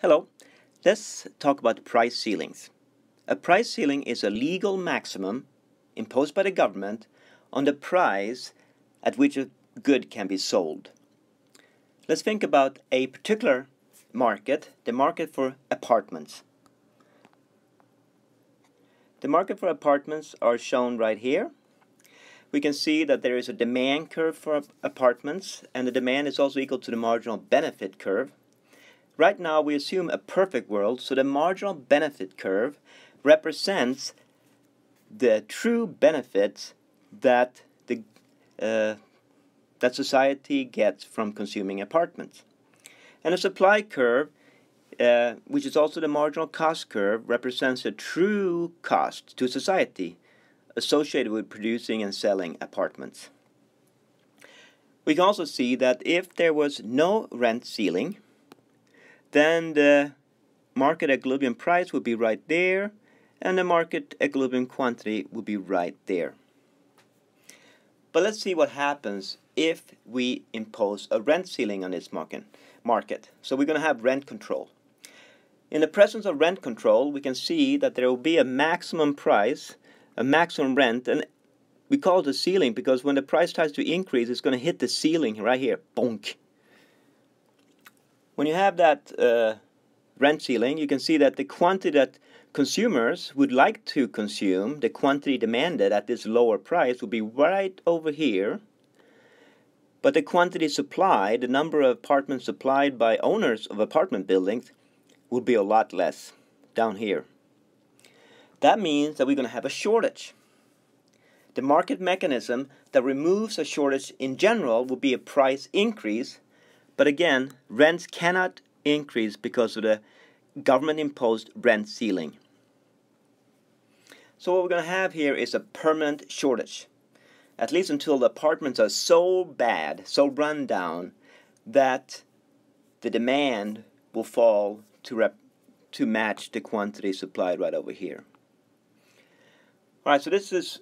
Hello, let's talk about price ceilings. A price ceiling is a legal maximum imposed by the government on the price at which a good can be sold. Let's think about a particular market, the market for apartments. The market for apartments are shown right here. We can see that there is a demand curve for apartments, and the demand is also equal to the marginal benefit curve. Right now we assume a perfect world, so the marginal benefit curve represents the true benefits that society gets from consuming apartments. And the supply curve, which is also the marginal cost curve, represents the true cost to society associated with producing and selling apartments. We can also see that if there was no rent ceiling, then the market equilibrium price would be right there, and the market equilibrium quantity would be right there. But let's see what happens if we impose a rent ceiling on this market. So we're going to have rent control. In the presence of rent control, we can see that there will be a maximum price, a maximum rent, and we call it a ceiling because when the price tries to increase, it's going to hit the ceiling right here. Bonk. When you have that rent ceiling, you can see that the quantity that consumers would like to consume, the quantity demanded at this lower price, would be right over here. But the quantity supplied, the number of apartments supplied by owners of apartment buildings, would be a lot less down here. That means that we're going to have a shortage. The market mechanism that removes a shortage in general will be a price increase. But again, rents cannot increase because of the government-imposed rent ceiling. So what we're going to have here is a permanent shortage, at least until the apartments are so bad, so run down, that the demand will fall to match the quantity supplied right over here. Alright, so this is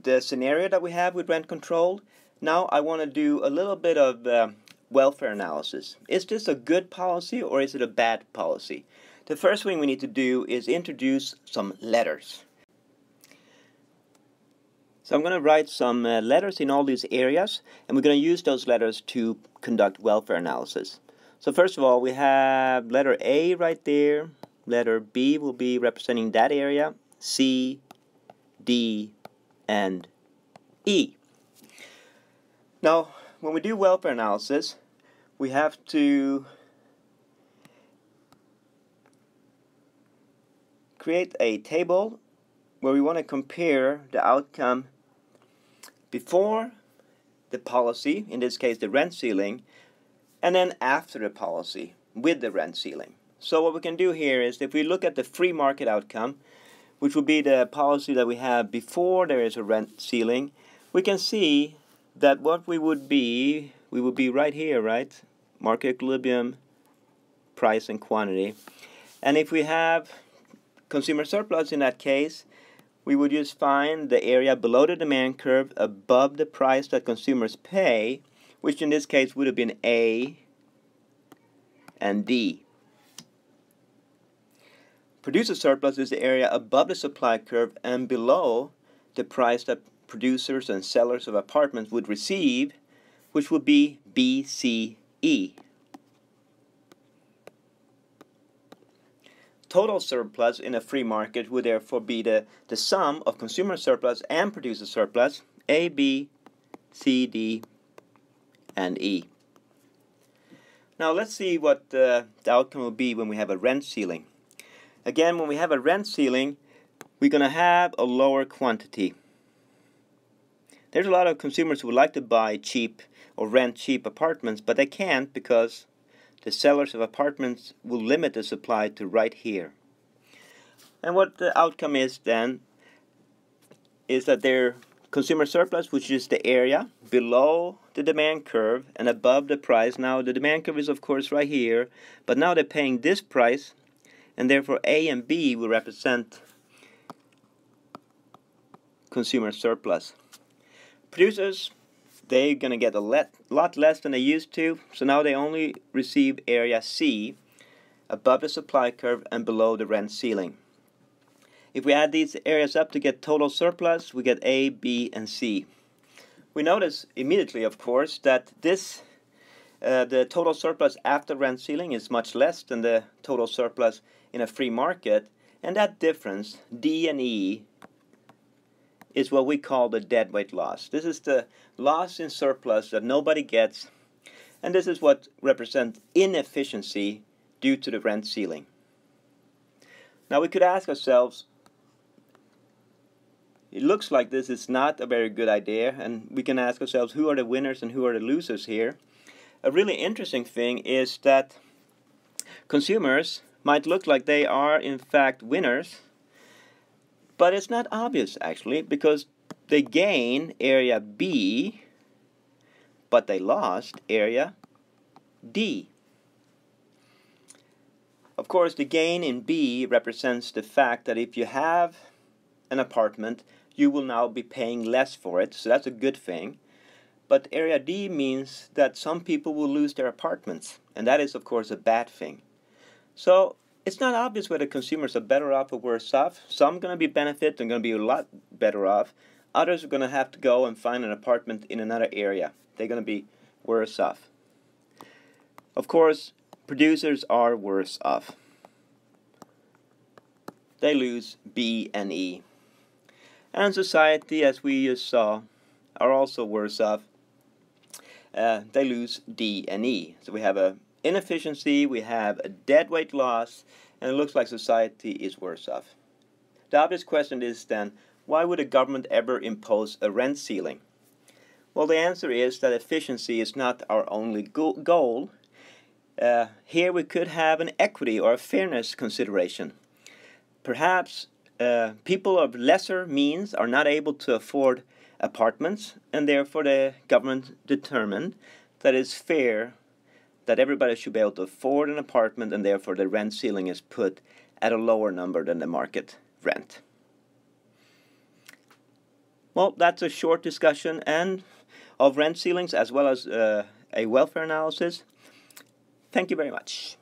the scenario that we have with rent control. Now I want to do a little bit of welfare analysis. Is this a good policy or is it a bad policy? The first thing we need to do is introduce some letters. So I'm going to write some letters in all these areas, and we're going to use those letters to conduct welfare analysis. So first of all, we have letter A right there. Letter B will be representing that area. C, D, and E. Now, when we do welfare analysis, we have to create a table where we want to compare the outcome before the policy, in this case the rent ceiling, and then after the policy with the rent ceiling. So what we can do here is if we look at the free market outcome, which would be the policy that we have before there is a rent ceiling, we can see that what we would be right here, right? Market equilibrium, price and quantity. And if we have consumer surplus in that case, we would just find the area below the demand curve above the price that consumers pay, which in this case would have been A and D. Producer surplus is the area above the supply curve and below the price that producers and sellers of apartments would receive, which would be B, C, E. Total surplus in a free market would therefore be the sum of consumer surplus and producer surplus, A, B, C, D, and E. Now let's see what the outcome will be when we have a rent ceiling. Again, when we have a rent ceiling, we're going to have a lower quantity. There's a lot of consumers who would like to buy cheap or rent cheap apartments, but they can't because the sellers of apartments will limit the supply to right here. And what the outcome is then is that their consumer surplus, which is the area below the demand curve and above the price. Now the demand curve is of course right here, but now they're paying this price, and therefore A and B will represent consumer surplus. Producers, they're going to get a lot less than they used to, so now they only receive area C, above the supply curve and below the rent ceiling. If we add these areas up to get total surplus, we get A, B, and C. We notice immediately, of course, that the total surplus after rent ceiling is much less than the total surplus in a free market, and that difference, D and E, is what we call the deadweight loss. This is the loss in surplus that nobody gets, and this is what represents inefficiency due to the rent ceiling. Now we could ask ourselves, it looks like this is not a very good idea, and we can ask ourselves, who are the winners and who are the losers here? A really interesting thing is that consumers might look like they are in fact winners, but it's not obvious actually, because they gain area B, but they lost area D. Of course, the gain in B represents the fact that if you have an apartment, you will now be paying less for it, so that's a good thing. But area D means that some people will lose their apartments, and that is of course a bad thing. So it's not obvious whether consumers are better off or worse off. Some are going to be benefit and going to be a lot better off. Others are going to have to go and find an apartment in another area. They're going to be worse off. Of course, producers are worse off. They lose B and E. And society, as we just saw, are also worse off. They lose D and E. So we have an inefficiency, we have a deadweight loss, and it looks like society is worse off. The obvious question is then, why would a government ever impose a rent ceiling? Well, the answer is that efficiency is not our only goal. Here we could have an equity or a fairness consideration. Perhaps people of lesser means are not able to afford apartments, and therefore the government determined that it's fair that everybody should be able to afford an apartment, and therefore the rent ceiling is put at a lower number than the market rent. Well, that's a short discussion and of rent ceilings as well as a welfare analysis. Thank you very much.